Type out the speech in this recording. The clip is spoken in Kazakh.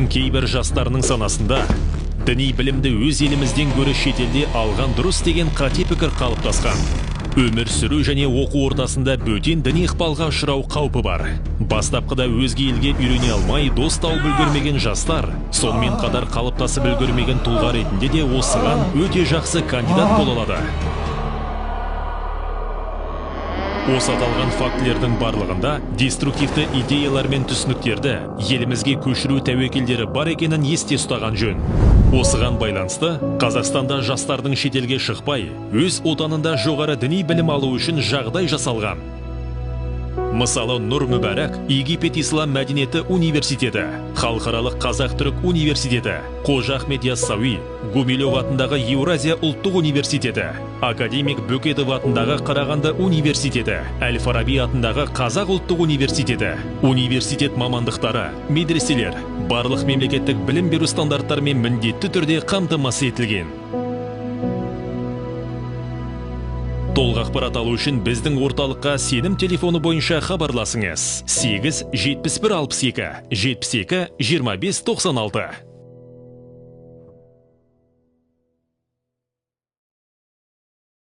Кейбір жастарының санасында діни білімді өз елімізден гөрі шетелде алған дұрыс деген қате пікір қалыптасқан. Өмір сүру және оқу ортасында бөтен діни ықпалға ұшырау қаупі бар. Бастапқыда өзге елге үйрене алмай дос тауып үлгермеген жастар, сонымен қатар қалыптасып үлгермеген тұлға ретінде де осыған өте жақсы кандидат бола алады. Осы аталған фактілердің барлығында деструктивті идеялар мен түсініктерді елімізге көшіру тәуекелдері бар екенін есте ұстаған жөн. Осыған байланысты Қазақстанда жастардың шетелге шықпай, өз отанында жоғары діни білім алу үшін жағдай жасалған. Мысалы, Нұр Мүбәрак Египет Ислам мәдениеті университеті, Халықаралық Қазақ-Түрік университеті, Қожа Ахмет Яссауи, Гумилев атындағы Еуразия ұлттық университеті, Академик Бөкетов атындағы Қарағанды университеті, Әл-Фараби атындағы Қазақ ұлттық университеті, университет мамандықтары, медреселер, барлық мемлекеттік білім беру стандарттарымен міндетті түрде қамтамасыз етілген. Толық ақпарат алу үшін біздің орталыққа сенім телефоны бойынша хабарласыңыз. 8 71 62 72 25 96.